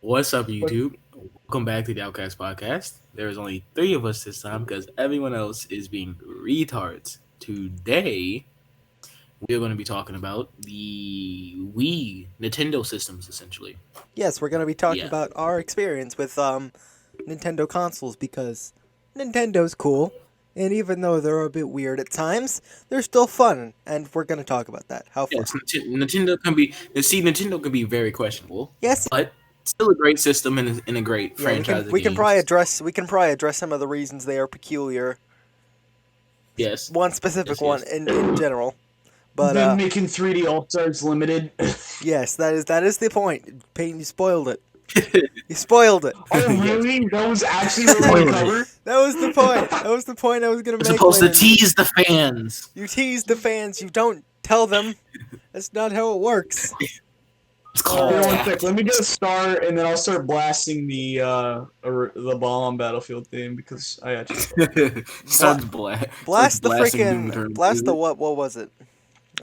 What's up, But YouTube? Welcome back to the Outcast Podcast. There's only three of us this time because everyone else is being retards. Today, we're going to be talking about the Wii Nintendo systems, essentially. yes, we're gonna be talking Yeah. about our experience with Nintendo consoles because Nintendo's cool, and even though they're a bit weird at times, they're still fun, and we're gonna talk about that. How fun? Yes, Nintendo can be. See, Nintendo can be very questionable, Yes, but still a great system and a great yeah, we can franchise of we can probably games. address we can probably address some of the reasons they are peculiar. Yes. One specific Yes, one yes. in general, but Them making 3D All Stars Limited. yes, that is the point. Peyton, you spoiled it. You spoiled it. Oh, Yes. really? That was actually what we Spoiled it. covered? That was the point. That was the point I was gonna We're make supposed to later. tease the fans. You tease the fans. You don't tell them. That's not how it works. It's called Here, one tact. sec. Let me get a start, and then I'll start blasting the ball on Battlefield theme because I actually. Starts Blast the blasting Doom freaking. Eternal. Blast the what was it?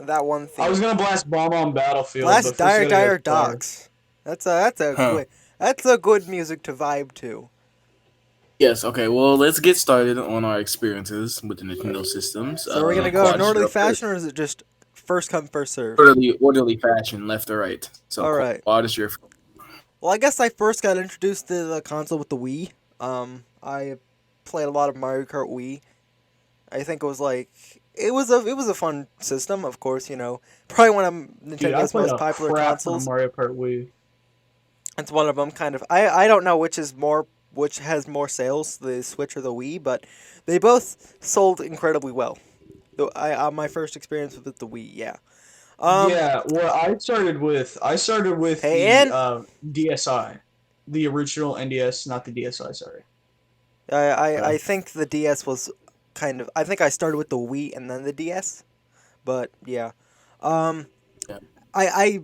That one I was thing. gonna blast bomb on Battlefield. Blast but first I Dire gotta get Dire a start. Docks. That's a Huh. good. That's a good music to vibe to. Yes, okay, well, let's get started on our experiences with the Nintendo systems. So we're gonna go in Quad orderly is up first. fashion, or is it just first come first serve? Orderly fashion, left or right. So, All right. Quad is your. Well, I guess I first got introduced to the console with the Wii. I played a lot of Mario Kart Wii. I think it was like it was a fun system, of course. Probably one of Dude, I Nintendo's played most a popular crap ton of consoles. Mario Kart Wii. It's one of them, kind of. I don't know which has more sales, the Switch or the Wii, but they both sold incredibly well. Though my first experience with the Wii, yeah. Um, Yeah, well, I started with hey, the and DSi, the original NDS, not the DSi. Sorry. I think the DS was kind of. I think I started with the Wii and then the DS, but yeah. Um, Yeah. I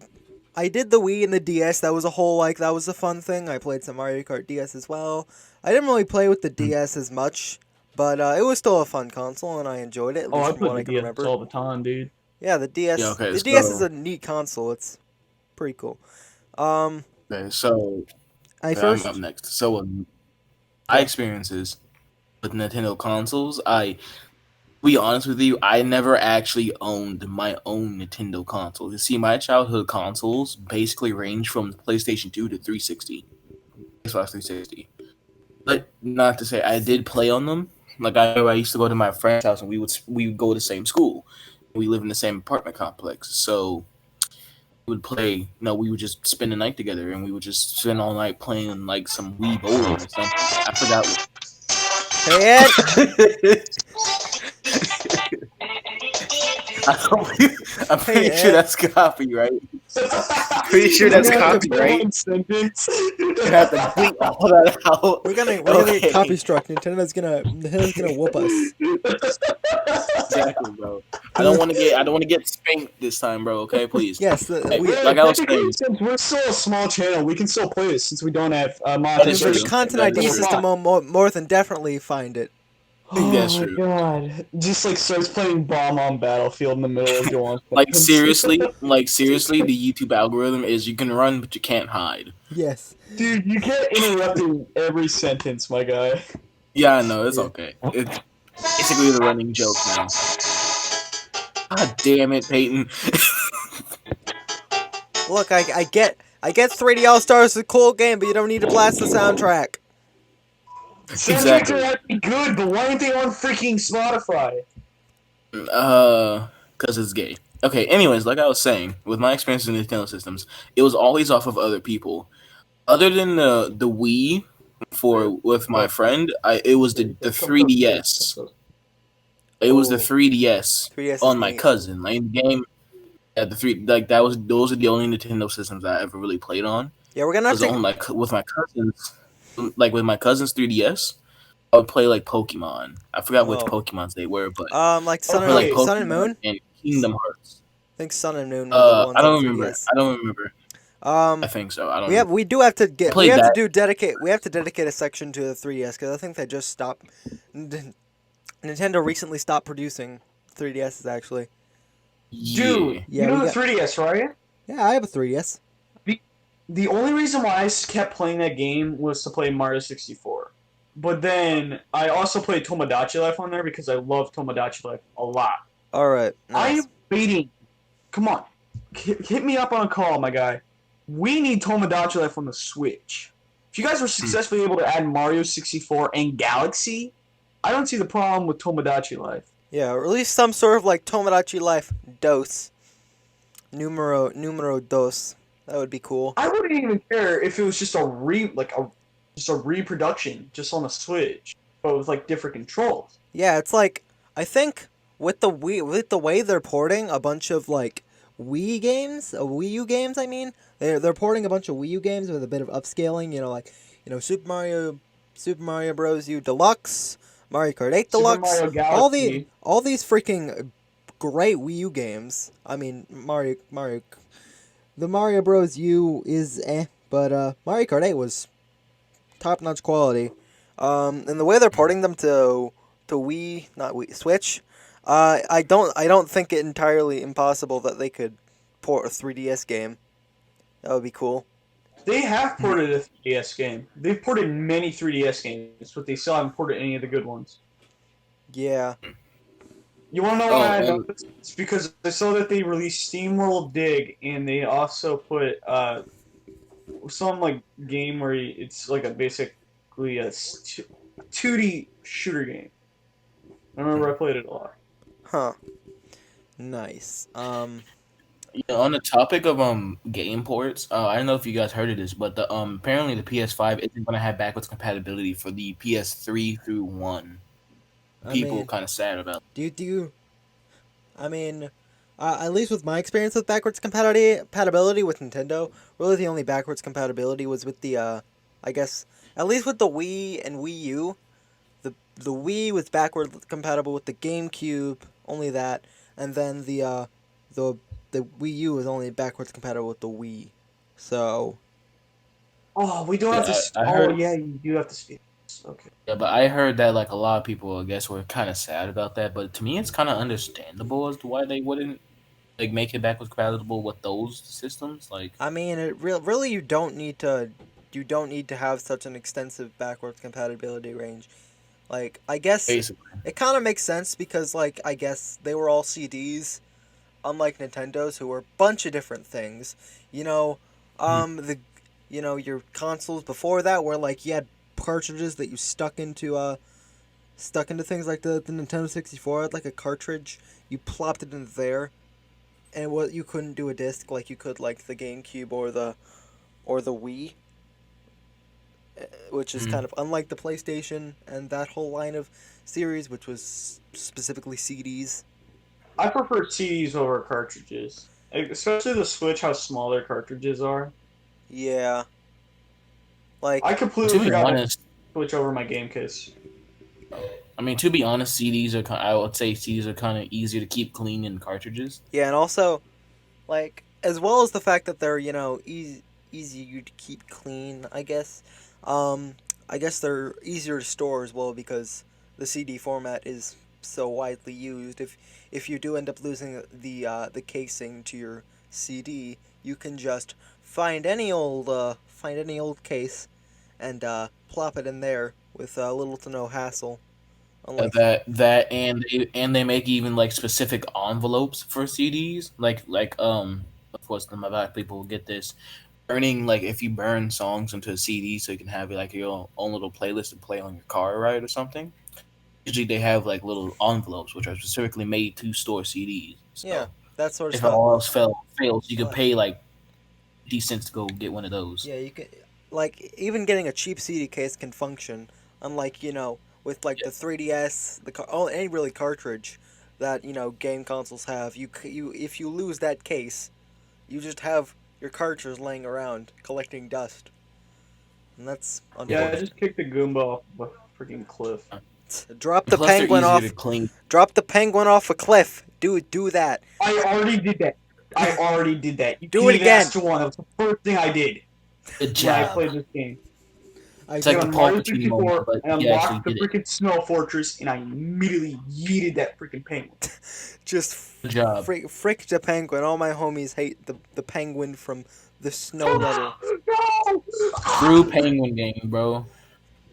I did the Wii and the DS. That was that was a fun thing. I played some Mario Kart DS as well. I didn't really play with the DS as much, but it was still a fun console and I enjoyed it, at Oh, least I from played what the I can DS remember. all the time, dude. Yeah, the Yeah, DS. okay, The DS is so. a neat console. It's pretty cool. Um, Okay, so. I Okay, I'm up first. next. So, my Yeah. experiences with Nintendo consoles, to be honest with you, I never actually owned my own Nintendo console. You see, my childhood consoles basically range from PlayStation 2 to 360, Xbox 360. But not to say I did play on them. Like I used to go to my friend's house and we would go to the same school. We live in the same apartment complex, so we would play. We would just spend the night together, and we would just spend all night playing like some Wii bowling or something. I forgot. Hey, Ed. I'm Hey, pretty sure Ed. that's copyright. Pretty sure You're that's gonna have to put copyright. one sentence. You have to bleep all that out. We're gonna get copy Okay. struck. Nintendo's gonna whoop us. Exactly, bro. I don't want to get spanked this time, bro. Okay, please. Yes, Hey, we. like I was Technically, saying, since we're still a small channel, we can still play this since we don't have that is The true. monetization. content That is ID true. system will more than definitely find it. That's Oh my true. god. Just like starts playing bomb on Battlefield in the middle of Jawan's Like sentence. seriously, the YouTube algorithm is you can run but you can't hide. Yes. Dude, you can't interrupt in every sentence, my guy. Yeah, I know, it's Yeah. okay. It's basically the running joke now. God damn it, Peyton. Look, I get 3D All Stars is a cool game, but you don't need to blast the soundtrack. Soundtracks Exactly. are actually good, but why aren't they on freaking Spotify? Because it's gay. Okay, anyways, like I was saying, with my experience in Nintendo systems, it was always off of other people. Other than the Wii with my friend, it was the 3DS. It was the Oh, 3DS 3DS is on my neat. cousin. Like in the game, the three like that was those are the only Nintendo systems I ever really played on. Yeah, we're gonna have Because to. on with my cousins, like with my cousin's 3DS, I would play like Pokemon. I forgot which Oh, Pokemons they were, but like I would play like Okay. Sun and Pokemon Moon. and Kingdom Hearts. I think Sun and Moon were the ones I on don't remember. 3DS. I don't remember. I Um, think so. I don't we have remember. we do have to I get we played have to that. do dedicate we have to dedicate a section to the 3DS because I think they just stopped. Nintendo recently stopped producing 3DSs actually. Dude, Yeah. Yeah, you know we the got. 3DS, right? Yeah, I have a 3DS. the only reason why I kept playing that game was to play Mario 64. But then I also played Tomodachi Life on there because I love Tomodachi Life a lot. All right, I am nice. waiting. Come on, hit me up on a call, my guy. We need Tomodachi Life on the Switch. If you guys were Hmm. successfully able to add Mario 64 and Galaxy, I don't see the problem with Tomodachi Life. Yeah, or at least some sort of like Tomodachi Life dos numero dos. That would be cool. I wouldn't even care if it was just a reproduction just on the Switch, but with like different controls. Yeah, it's like I think with the way they're porting a bunch of like Wii games, Wii U games. I mean, they're porting a bunch of Wii U games with a bit of upscaling. Like Super Mario Bros. U Deluxe, Mario Kart 8 Super Deluxe, Mario Galaxy. all these freaking great Wii U games. I mean, the Mario Bros. U is but Mario Kart 8 was top notch quality. And the way they're porting them to Wii, not Wii, Switch, I don't think it entirely impossible that they could port a 3DS game. That would be cool. They have ported a 3DS game. They've ported many 3DS games, but they still haven't ported any of the good ones. Yeah. You want to know Oh, why I know and this? It's because I saw that they released SteamWorld Dig, and they also put some like game where it's like basically a 2D shooter game. I remember I played it a lot. Huh. Nice. on the topic of game ports, I don't know if you guys heard of this, but the apparently the PS5 isn't going to have backwards compatibility for the PS3 through one. I People mean, kind of sad about. do you? I mean, at least with my experience with backwards compatibility with Nintendo, really the only backwards compatibility was with the I guess at least with the Wii and Wii U. The Wii was backward compatible with the GameCube, only that, and then the the Wii U was only backwards compatible with the Wii. So Oh, we don't have to. Yeah, I Oh, heard. yeah, you do have to speak. Okay. Yeah, but I heard that like a lot of people, I guess, were kind of sad about that. But to me, it's kind of understandable as to why they wouldn't like make it backwards compatible with those systems. Like I mean, really you don't need to have such an extensive backwards compatibility range. Like I guess basically, it kind of makes sense because like I guess they were all CDs, unlike Nintendo's, who were a bunch of different things. You know, Mhm. the your consoles before that were like you had cartridges that you stuck into things like the Nintendo 64 had like a cartridge. You plopped it in there, and what you couldn't do a disc like you could like the GameCube or the Wii, which is Mhm. kind of unlike the PlayStation and that whole line of series, which was specifically CDs. I prefer CDs over cartridges, especially the Switch. How small their cartridges are. Yeah, I like completely to be forgot to honest, switch over my game case. I mean to be honest, CDs are I would say CDs are kind of easier to keep clean than cartridges. yeah, and also like as well as the fact that they're easy to keep clean. Um, I guess they're easier to store as well because the CD format is so widely used. If you do end up losing the casing to your CD, you can just find any old case and plop it in there with little to no hassle. Unlike That and they make even like specific envelopes for CDs. Like of course the my black people will get this burning like if you burn songs into a CD so you can have like your own little playlist to play on your car ride or something. Usually they have like little envelopes which are specifically made to store CDs. yeah, So that sort of if stuff. all else fails, you could Uh, pay like 50 cents to go get one of those. Yeah, you can like even getting a cheap CD case can function. Unlike with like the 3DS, any really cartridge that game consoles have. You if you lose that case, you just have your cartridge laying around collecting dust, and that's Yeah, I unfortunate. just kicked the Goomba off a freaking cliff. Drop And the plus, they're penguin easier to off. clean. Drop the penguin off a cliff. Do that. I already did that. I already did that. You Do didn't it even ask again. Jawan. That was the first thing I did Good when I job. played this game. I It's like Get the don't. on Paul Mario Pacini moment, 64 but and he actually unlocked the did it. freaking Snow Fortress, and I immediately yeeted that freaking penguin. Just Good job. frick the penguin. All my homies hate the penguin from the snow level. True Penguin game, bro.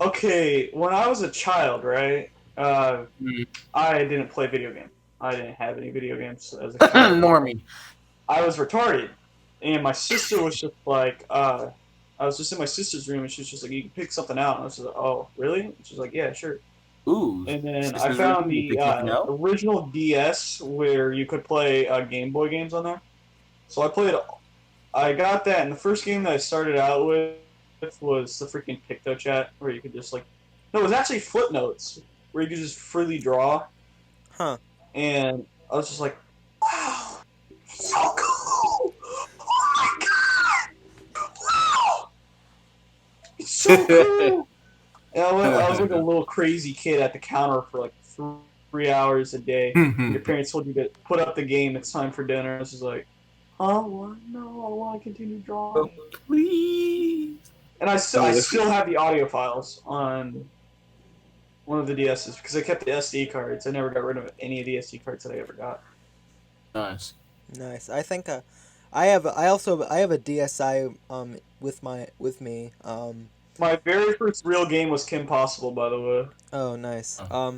Okay, when I was a child, right? Mm. I didn't play video games. I didn't have any video games as a child. Normie. I was retarded, and my sister was just like, I was just in my sister's room, and she was just like, "You can pick something out." And I was just like, "Oh, really?" And she's like, "Yeah, sure." Ooh, And then I sister's found room. You the pick something out. original DS where you could play Game Boy games on there. So I played. I got that, and the first game that I started out with was the freaking Picto Chat, where you could just like, no, it was actually Flip Notes, where you could just freely draw, Huh. and I was just like, wow, it's so cool! Oh my god! Wow, it's so cool! And I was like a little crazy kid at the counter for like 3 hours a day. And your parents told you to put up the game. It's time for dinner. I was just like, huh? What? No, I want to continue drawing. Please. And I Oh, still have the audio files on one of the DSs because I kept the SD cards. I never got rid of any of the SD cards that I ever got. nice. Nice. I think I have a DSi with me. My very first real game was Kim Possible, by the way. Oh, nice. Oh.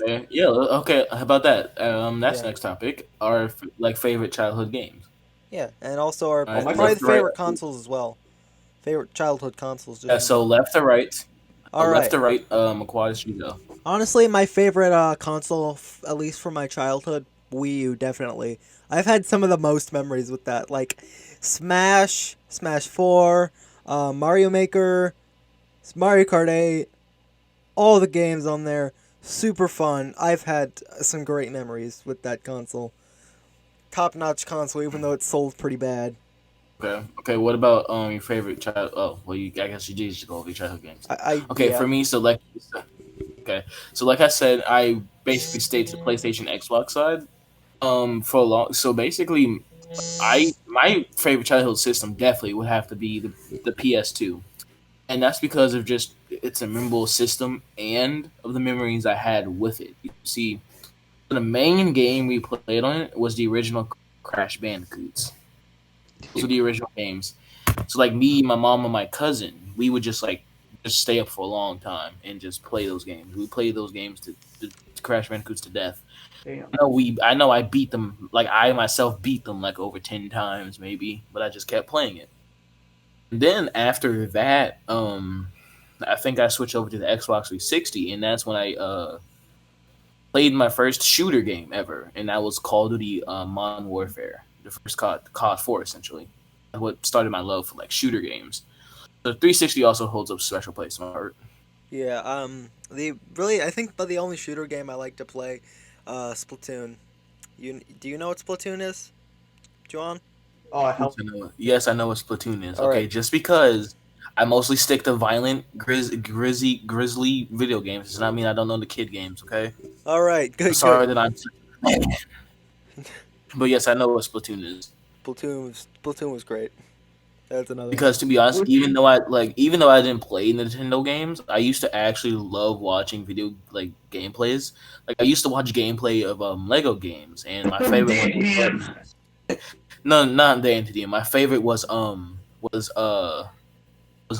Yeah. Okay. How about that? That's Yeah. next topic. Our like favorite childhood games. Yeah, and also our All Oh, right. my probably favorite. the Left to right. favorite consoles as well. Favorite childhood consoles just Yeah. in So general. left to right. All Left right. to right. Aquatics, you go. Honestly, my favorite console, at least for my childhood, Wii U, definitely. I've had some of the most memories with that, like Smash, Smash 4, Mario Maker, Mario Kart 8, all the games on there. Super fun. I've had some great memories with that console. Top notch console, even though it sold pretty bad. Okay. Okay. What about your favorite child? Oh, well, I guess you did just go over your childhood games. Okay. Yeah. For me, so like, okay, so like I said, I basically stayed to the PlayStation Xbox side. For a long. So basically, my favorite childhood system definitely would have to be the PS2, and that's because of just it's a memorable system and of the memories I had with it. You see, the main game we played on it was the original Crash Bandicoots. Those were the original games. So like me, my mom, and my cousin, we would just stay up for a long time and just play those games. We played those games to Crash Bandicoots to death. Damn. I know I beat them like I myself beat them like over 10 times maybe, but I just kept playing it. And then after that, I think I switched over to the Xbox 360, and that's when I played my first shooter game ever, and that was Call of Duty Modern Warfare, the first COD 4 essentially. That's what started my love for like shooter games. The 360 also holds up a special place in my heart. Yeah, the really I think but the only shooter game I like to play, Splatoon. Do you know what Splatoon is, John? Oh, hell. Yes, I know what Splatoon is. All Okay, right. just because I mostly stick to violent, grizzly video games does not mean I don't know the kid games. Okay, All right. I'm Good. sorry Good. that I'm, but yes, I know what Splatoon is. Splatoon was great. That's another one. Because to be honest, Which even though I didn't play Nintendo games, I used to actually love watching video like gameplays. Like I used to watch gameplay of Lego games, and my favorite one damn. no, not the entity. My favorite was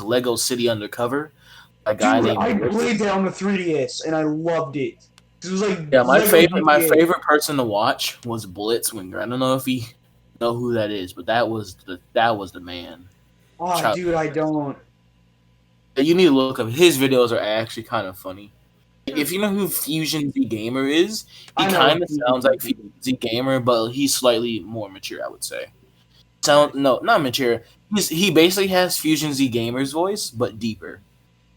Lego City Undercover. A guy Dude, named I Blitz. played that on the 3DS and I loved it. It was like Yeah, Lego my GTA. favorite person to watch was Blitzwinger. I don't know if you know who that is, but that was the man. Oh, Child, dude, I don't. you need to look up his videos are actually kind of funny. If you know who Fusion Z Gamer is, he I know. kind of sounds like Fusion Z Gamer, but he's slightly more mature, I would say. Sound no, not mature. He basically has Fusion Z Gamer's voice, but deeper,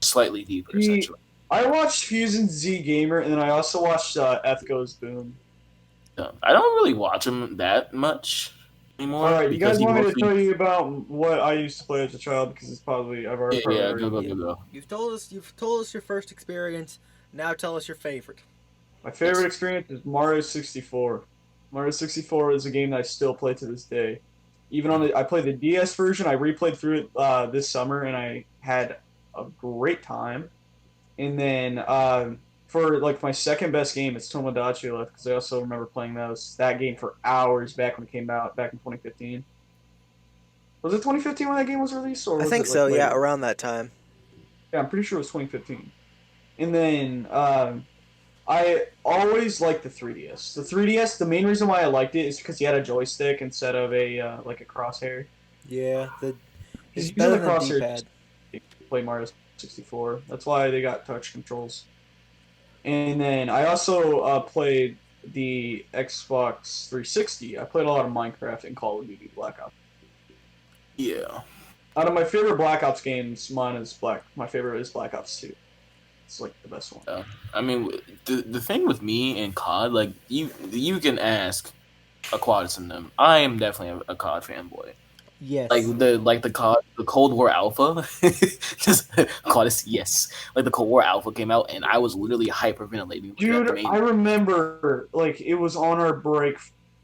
slightly deeper, He, essentially. I watched Fusion Z Gamer and then I also watched F Goes Boom. I don't really watch him that much All anymore right, you because guys he want me to mostly tell you about what I used to play as a child because it's probably probably yeah already. go. You've told us your first experience. Now tell us your favorite. My favorite experience is Mario 64. Mario 64 is a game that I still play to this day. Even on I played the DS version. I replayed through it this summer, and I had a great time. And then for like my second best game, it's Tomodachi Life because I also remember playing that game for hours back when it came out back in 2015. Was it 2015 when that game was released, or I was think it like so. Yeah, later? around that time. Yeah, I'm pretty sure it was 2015. And then I always liked the 3DS. The 3DS, the main reason why I liked it is because you had a joystick instead of a like a crosshair. Yeah, it's Because using better the than crosshair D-pad. just play Mario 64. That's why they got touch controls. And then I also played the Xbox 360. I played a lot of Minecraft and Call of Duty Black Ops. Yeah. Out of my favorite Black Ops games, mine is Black. My favorite is Black Ops 2. It's like the best one. I mean, the thing with me and COD, like you can ask Aquatis and them. I am definitely a COD fanboy. Yes. The COD, the Cold War Alpha, just Aquatis, yes. Like the Cold War Alpha came out, and I was literally hyperventilating looking at Dude, the I main. remember like it was on our break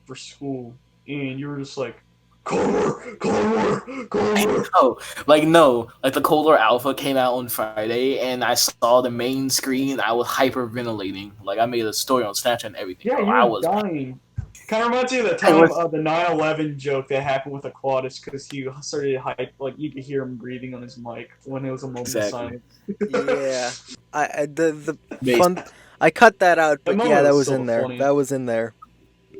for school, and you were just like, Cold War, Cold War, Cold War. No, like the Cold War Alpha came out on Friday, and I saw the main screen. I was hyperventilating. Like I made a story on Snapchat and everything, Yeah, bro. you I were was, dying. Kind of reminds me of the I time was of the 9/11 joke that happened with Aquatis because he started hype, like you could hear him breathing on his mic when it was a moment of exactly. silence. Yeah. The Based fun. I cut that out, That but yeah, moment that was was so in there. funny. That was in there.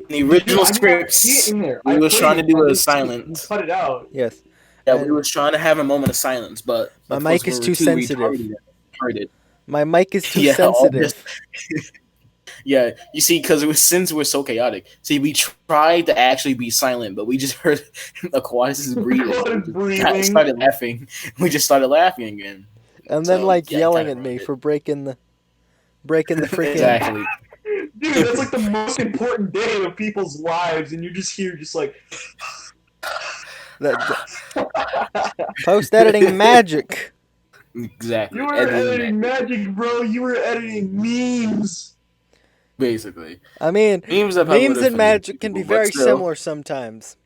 the Dude, original I did not see it scripts, in there. we I was played trying to it and I do a didn't see it. You silent. cut it out. Yes. Yeah, we And was trying to have a moment of silence, but my of course mic we is were too too sensitive. retarded. My mic is too Yeah, all just sensitive. yeah. You see, because it was since we're so chaotic. See, we tried to actually be silent, but we just heard Aquatis' breathing. We Aquatis just breathing. started laughing. We just started laughing again. And then So like yeah, it yelling kind at of me ruined for breaking the it. freaking Exactly. Dude, that's like the most important day of people's lives, and you're just here, just like. post editing magic. Exactly. You were Editing editing magic, magic, bro. You were editing memes. basically. I mean, Memes are probably memes what and offended magic can be people, but very still. similar sometimes.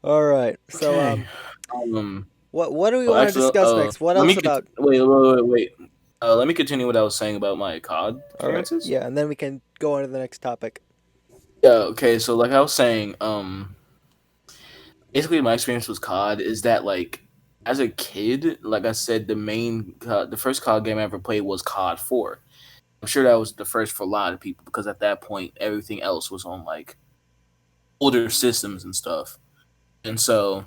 All right. So Okay. what do we Well, want to actually, discuss next? What let me else about? wait. Let me continue what I was saying about my COD All right. experiences. Yeah, and then we can go on to the next topic. Yeah. Okay. So, like I was saying, basically, my experience with COD is that, like, as a kid, like I said, the first COD game I ever played was COD 4. I'm sure that was the first for a lot of people because at that point, everything else was on like older systems and stuff. And so,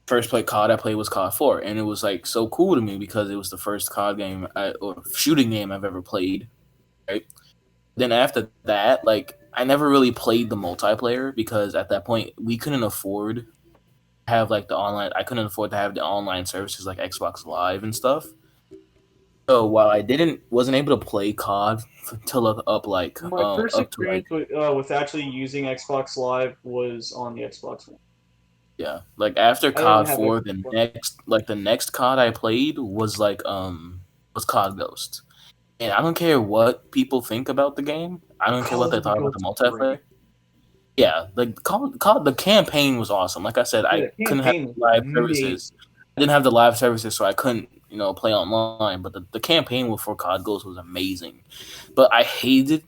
first play COD I played was COD 4, and it was like so cool to me because it was the first COD game or shooting game I've ever played. Right. Then after that, like I never really played the multiplayer because at that point we couldn't afford to have like the online. I couldn't afford to have the online services like Xbox Live and stuff. So while I wasn't able to play COD until My first up to like experience with actually using Xbox Live was on the Xbox One. yeah, like after I didn't COD have 4, Xbox One. the next COD I played was was COD Ghost. And I don't care what people think about the game. I don't care Call what of they Duty thought about the Ghost is multiplayer. great. Yeah, the campaign was awesome. Like I said, Yeah, I the couldn't have campaign was live amazing. services. I didn't have the live services, so I couldn't, play online. But the campaign for COD Ghost was amazing. But I hated.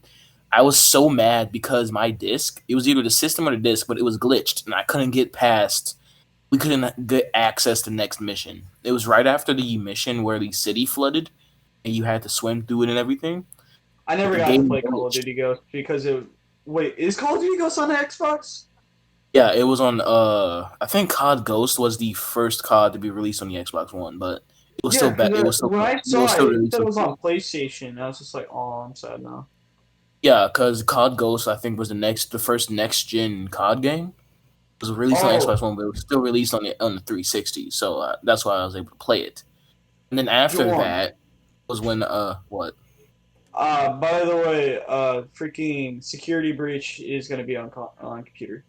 I was so mad because my disc. It was either the system or the disc, but it was glitched, and I couldn't get past. We couldn't get access to the next mission. It was right after the mission where the city flooded, and you had to swim through it and everything. I never The got to game play Call of glitched. Duty Ghost because it. Wait, is Call of Duty Ghost on the Xbox? Yeah, it was on. I think COD Ghost was the first COD to be released on the Xbox One, but it was Yeah, still bad. because when I It was saw still it, it released said it on was PC. on PlayStation. I was just like, oh, I'm sad now. Yeah, because COD Ghost I think was the first next gen COD game. It was released on Oh, Xbox One, but it was still released on the 360. So that's why I was able to play it. And then after Jawan. that was when what? By the way, freaking security breach is gonna be on computer.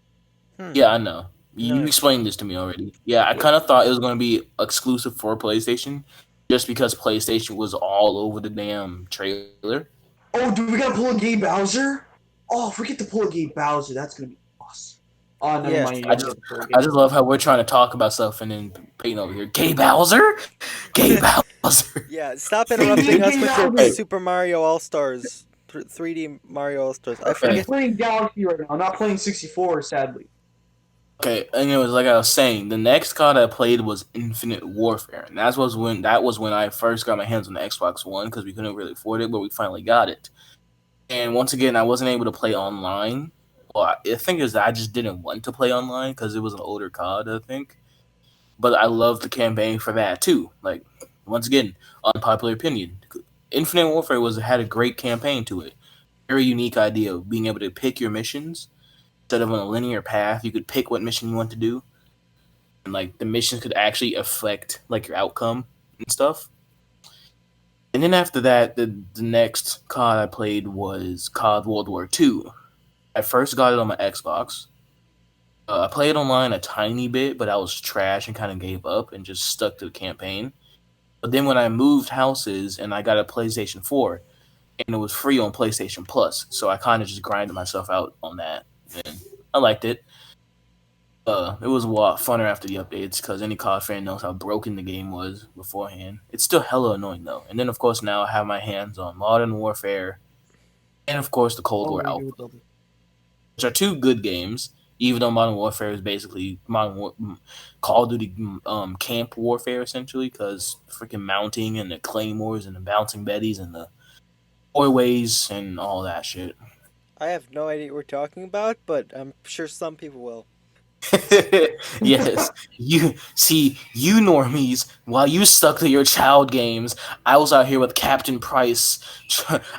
Hmm. Yeah, I know. You Nice. explained this to me already. Yeah, I Yeah. kind of thought it was going to be exclusive for PlayStation, just because PlayStation was all over the damn trailer. Oh, dude, we gotta pull a Gay Bowser. Oh, if we get to pull a Gay Bowser, that's gonna be awesome. Oh, never Yes. mind. You I don't just, get to pull a Gay I just love how we're trying to talk about stuff and then Peyton over here, Gay Bowser, Gay Bowser. Yeah. Stop Hey, interrupting us Gay with your Bowser. Super Mario All Stars, 3D Mario All Stars. I I'm Okay, forget. playing Galaxy right now. I'm not playing 64, sadly. Okay, and it was like I was saying, the next COD I played was Infinite Warfare, and that was when I first got my hands on the Xbox One because we couldn't really afford it, but we finally got it. And once again, I wasn't able to play online. Well, the thing is that I just didn't want to play online because it was an older COD, I think. But I loved the campaign for that too. Like once again, unpopular opinion, Infinite Warfare was had a great campaign to it. Very unique idea of being able to pick your missions instead of on a linear path. You could pick what mission you want to do, and like the missions could actually affect like your outcome and stuff. And then after that, the next COD I played was COD World War II. I first got it on my Xbox. I played online a tiny bit, but I was trash and kind of gave up and just stuck to the campaign. But then when I moved houses and I got a PlayStation 4, and it was free on PlayStation Plus, so I kind of just grinded myself out on that, and I liked it. It was a lot funner after the updates because any COD fan knows how broken the game was beforehand. It's still hella annoying though. And then of course now I have my hands on Modern Warfare and of course the Cold Oh, War we do Alpha, double. which are two good games. Even though Modern Warfare is basically Call of Duty camp warfare essentially, because freaking mounting and the claymores and the bouncing betties and the doorways and all that shit. I have no idea what we're talking about, but I'm sure some people will. Yes, you normies. While you stuck to your child games, I was out here with Captain Price.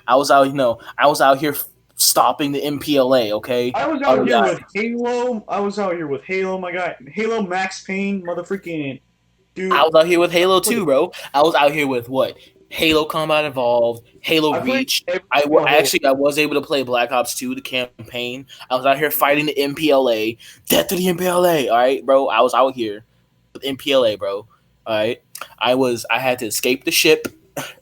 I was out here stopping the MPLA. Okay, I was oh out here yeah, with Halo. I was out here with Halo. My God, Halo Max Payne, motherfucking I dude. was out here with Halo Wait, too, bro. I was out here with what? Halo Combat Evolved, Halo I played Reach. every Halo. Actually I was able to play Black Ops 2, the campaign. I was out here fighting the MPLA. Death to the MPLA. All right, bro. I was out here with MPLA, bro. All right. I had to escape the ship.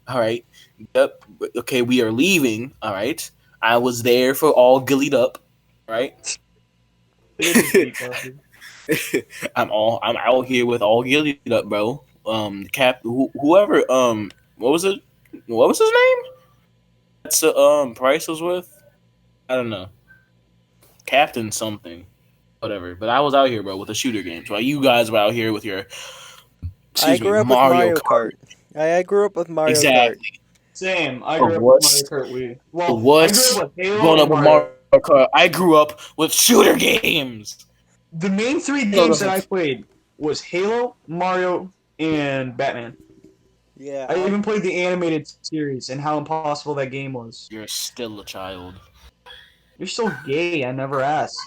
All right. Yep. Okay, we are leaving. All right. I was there for all gillied up. All right. Look at this deep dude. I'm out here with all gillied up, bro. Whoever what was it? What was his name? That's Price was with. I don't know, Captain something, whatever. But I was out here, bro, with the shooter games. While you guys were out here with your, I excuse me, grew up with Mario Mario Kart. Kart. I grew up with Mario Kart. Exactly. Same. I But grew up with Mario what's Kart Wii. but Well, I grew what's up with Halo growing up and with Mario. Mario Kart? I grew up with shooter games. The main three No, games that I played was Halo, Mario, and Batman. Yeah, I even played the animated series and how impossible that game was. You're still a child. You're so gay. I never asked.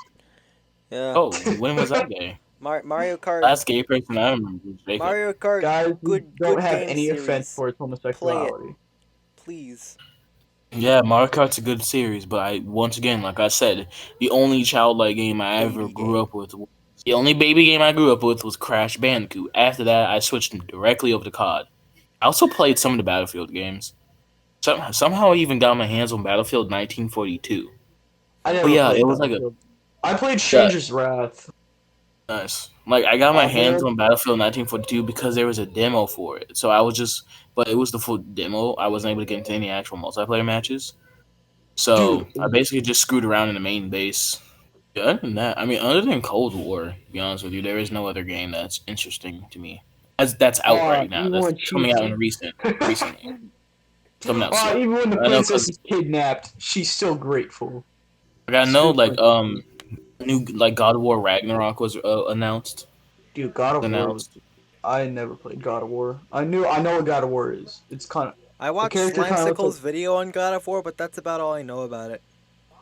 yeah. Oh, when was that gay? Mario Kart, Last gay person I remember was Jacob. Mario Kart, Guys, we don't good have game any offense series. towards Play it, homosexuality. please. Yeah, Mario Kart's a good series, but I once again, like I said, the only childlike game I ever Baby grew game. up with, the only baby game I grew up with was Crash Bandicoot. After that, I switched directly over to COD. I also played some of the Battlefield games. Somehow, I even got my hands on Battlefield 1942. I Oh never yeah, it played was like a Battlefield. I played yeah, Stranger's Wrath. nice. Like I got my hands There, on Battlefield 1942 because there was a demo for it. So I was just, but it was the full demo. I wasn't able to get into any actual multiplayer matches. So dude. I basically just screwed around in the main base. Yeah, other than that, I mean, other than Cold War, to be honest with you, there is no other game that's interesting to me. That's out right now. Even That's when coming out she's in recently. It's coming out soon. even when the I know princess because is kidnapped, she's still grateful. I know Still like grateful. new like God of War Ragnarok was announced. Dude, God of War was. Announced. I never played God of War. I know what God of War is. It's kind of I the watched character kind of looks like. Slimesicle's video on God of War, but that's about all I know about it.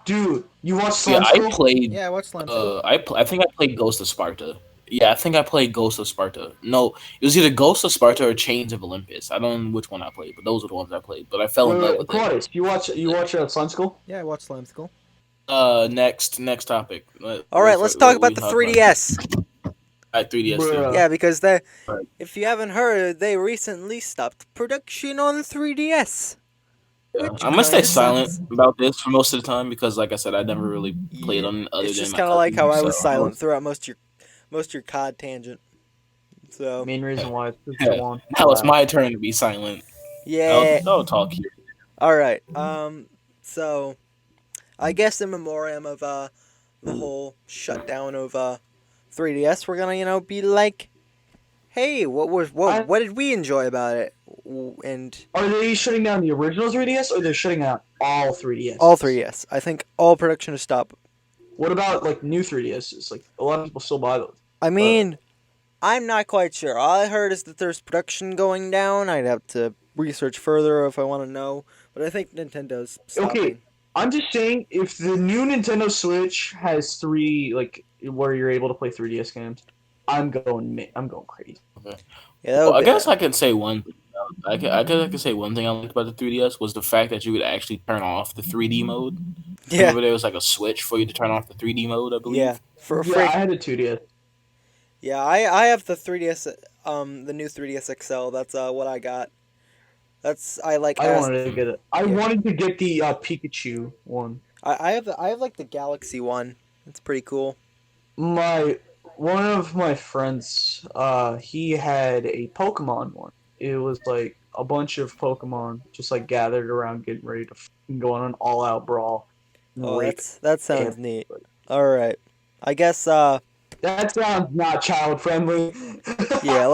Dude, you watch Yeah, I Slime played. Yeah, I watched Slimesicle. I think I played Ghost of Sparta. Yeah, I think I played Ghost of Sparta. No, it was either Ghost of Sparta or Chains of Olympus. I don't know which one I played, but those are the ones I played. But I fell in love with it. Aquatis, you watch Slime School? Yeah, I watched Slimesicle. Next topic. All right, let's talk What about we the talk about? 3DS. Alright, 3DS too. Bruh. Yeah, because Right. if you haven't heard, they recently stopped production on 3DS. Yeah. Which I'm gonna stay kinda silent sucks. about this for most of the time because, like I said, I never really played Yeah, on it other it's than just my kind of like cousin. how I So was silent throughout most of your COD tangent. So Main reason why is because yeah, Jawan. now it's my turn to be silent. yeah. I'll talk here. All right. So I guess in memoriam of the whole shutdown of 3DS, we're gonna be like, hey, I, what did we enjoy about it? And are they shutting down the original 3DS or they're shutting down all all 3DSs? 3DS. I think all production is stopped. What about like new 3DSs? Like a lot of people still buy those. I But mean, I'm not quite sure. All I heard is that there's production going down. I'd have to research further if I want to know, but I think Nintendo's okay, stopping. I'm just saying if the new Nintendo Switch has three like where you're able to play 3DS games, I'm going crazy. Okay. Yeah, that Well, would I be. guess I could say one. I guess I could say one thing I liked about the 3DS was the fact that you could actually turn off the 3D mode. Yeah, Remember, there was like a switch for you to turn off the 3D mode, I yeah. believe. For Yeah, free. I had a 2DS. Yeah, I have the 3DS, the new 3DS XL. That's what I got. That's I like I asked. wanted to get it. I Yeah, wanted to get the Pikachu one. I have like the Galaxy one. It's pretty cool. My one of my friends, he had a Pokemon one. It was like a bunch of Pokemon just like gathered around, getting ready to go on an all-out brawl and Oh, rape that sounds neat. everybody. All right, I guess That sounds not child friendly. yeah,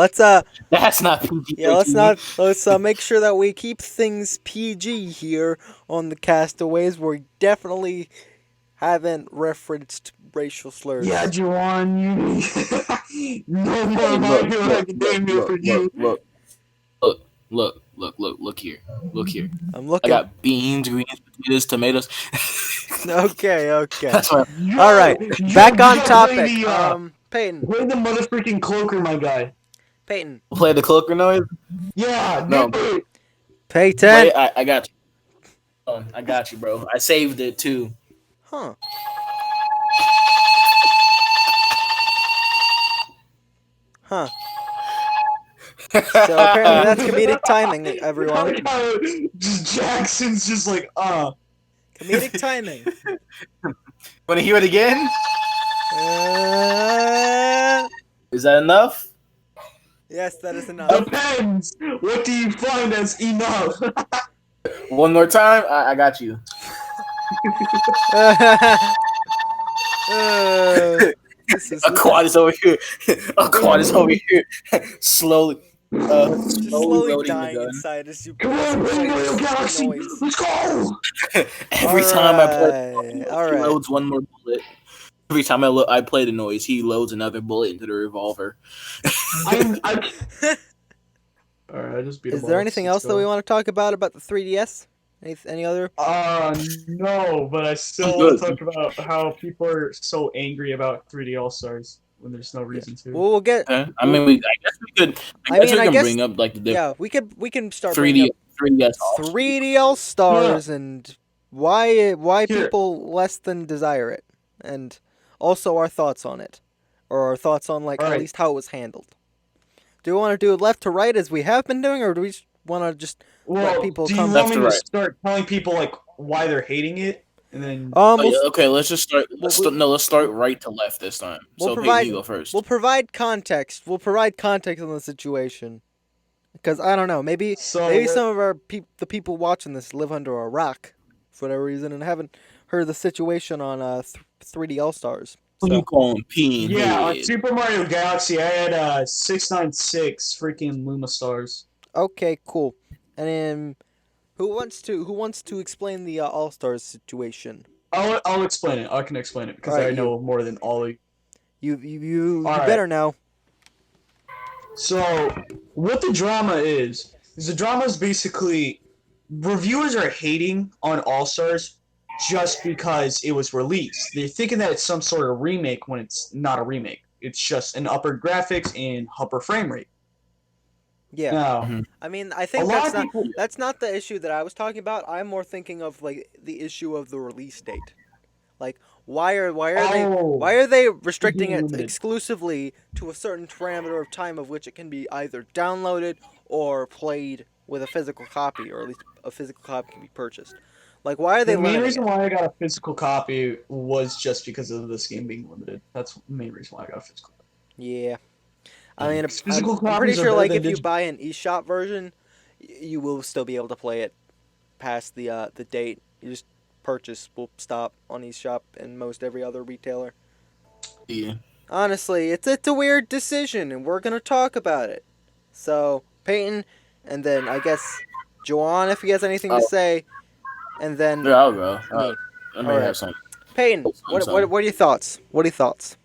That's not PG yeah, 13. let's make sure that we keep things PG here on the Castaways. We definitely haven't referenced racial Yeah, slurs. Jawan, you no more Hey, My look, Hero look, look, Academia look, for look, you. look, look here, look here. I'm I looking. got beans, greens, potatoes, tomatoes. Okay, okay. That's why. All Yo, right, yo, back on play topic. the Peyton, play the motherfucking cloaker, my guy. Peyton, Play the cloaker noise. Yeah, do No, it. play. Peyton. I got you. I got you, bro. I saved it too. Huh? Huh? So apparently that's comedic timing, everyone. Like how Jackson's just like, Comedic timing. Want to hear it again? Uh, Is that enough? yes, that is enough. depends. What do you find as enough? One more time. I got you. This is A quad is over here. A quad is over here. slowly, just slowly slowly loading the dying gun. inside Come as on, you play Mario the Galaxy, noise. let's go. Every All time I play, right, all he right. loads one more bullet. Every time I play the noise, he loads another bullet into the revolver. I. All right, I just beat a Is there boss. anything Let's else that we go. want to talk about the 3DS? Any other? No, but I I'm still want good. to talk about how people are so angry about 3D All Stars when there's no Yeah. reason to. Well, we'll get. Okay. I We'll, mean, I guess we could. I I guess mean, we I can guess. bring up like the different Yeah, we can start bringing 3D up 3DS off. 3D All Yeah, Stars and why here. people less than desire it, and also our thoughts on it, or our thoughts on like All at right. least how it was handled. Do we want to do it left to right as we have been doing, or do we want to just let Well, people do you come? want Left me to to right. start telling people like why they're hating it, and then Oh, We'll yeah, okay, let's just start. we'll, we'll, No, let's start right to left this time. we'll So Peyton, provide you go first. we'll provide context. We'll provide context on the situation. Because I don't know, maybe what? some of the people watching this live under a rock for whatever reason and haven't heard the situation on 3D All Stars. Who you So calling peeing Yeah, on head? Super Mario Galaxy, I had 696 freaking Luma stars. okay, cool. And then who wants to explain the All Stars situation? I'll explain it. I can explain it All because right, I know more than all of you. All you right. better know. So, what the drama is the drama is basically reviewers are hating on All Stars just because it was released. They're thinking that it's some sort of remake when it's not a remake. It's just an upper graphics and upper frame rate. Yeah. Now, Mhm. I mean, I a think lot of people. that's not the issue that I was talking about. I'm more thinking of like the issue of the release date. Like Oh, why are they it restricting being it limited. exclusively to a certain parameter of time of which it can be either downloaded or played with a physical copy, or at least a physical copy can be purchased. Like why are they The main limiting reason it? why I got a physical copy was just because of this game being limited. That's the main reason why I got a physical copy. Yeah. I mean, 'Cause physical I'm pretty copies are sure better like than if you digital. buy an eShop version, you will still be able to play it past the date. You just purchase will stop on eShop and most every other retailer. Yeah. honestly, it's a weird decision, and we're gonna talk about it. So Peyton, and then I guess Jawan, if he has anything to Oh, say, and then yeah, I'll go. me. I All may right, have some. Peyton, Some. what are your thoughts? What are your thoughts?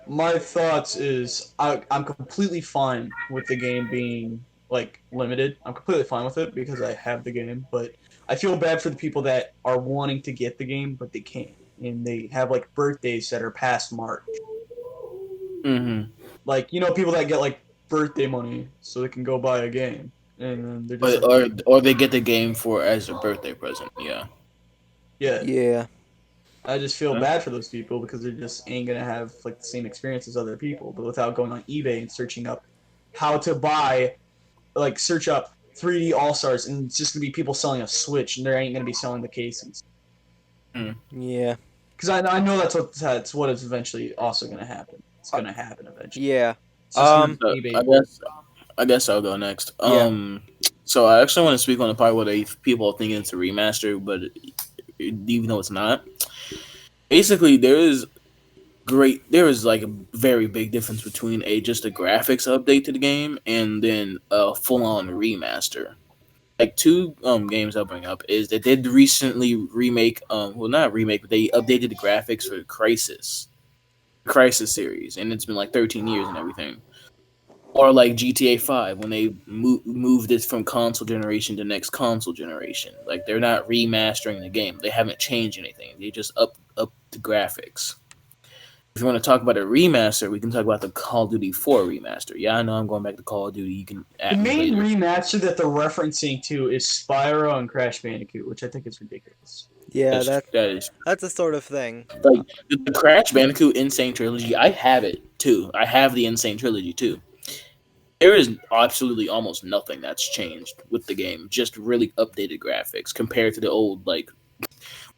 My thoughts is I'm completely fine with the game being like limited. I'm completely fine with it because I have the game, but I feel bad for the people that are wanting to get the game but they can't, and they have like birthdays that are past March. Mm-hmm. Like people that get like birthday money so they can go buy a game, and then they're just Or, like, or or they get the game for as a birthday present. Yeah. yeah. Yeah, I just feel Huh? bad for those people because they just ain't gonna have like the same experience as other people, but without going on eBay and searching up how to buy, like search up 3D All Stars, and it's just gonna be people selling a Switch, and they ain't gonna be selling the cases. Mm. yeah, Because I know that's what is eventually also gonna happen. It's uh, gonna happen eventually. yeah. It's just gonna Um, be So eBay I bull. guess I'll go next. yeah, So I actually want to speak on the part where people are thinking it's a remaster, but even though it's not, basically there is like a very big difference between a just a graphics update to the game and then a full on remaster. Like two games I'll bring up is that they did recently remake well not remake but they updated the graphics for Crisis series, and it's been like 13 years and everything. Or like GTA 5 when they moved it from console generation to next console generation. Like they're not remastering the game. They haven't changed anything. They just up the graphics. If you want to talk about a remaster, we can talk about the Call of Duty 4 remaster. Yeah, I know I'm going back to Call of Duty. You can The at me main later. remaster that they're referencing to is Spyro and Crash Bandicoot, which I think is ridiculous. yeah. That is That's a sort of thing. like the Crash Bandicoot Insane Trilogy. I have it too. I have the Insane Trilogy too. There is absolutely almost nothing that's changed with the game. Just really updated graphics compared to the old. Like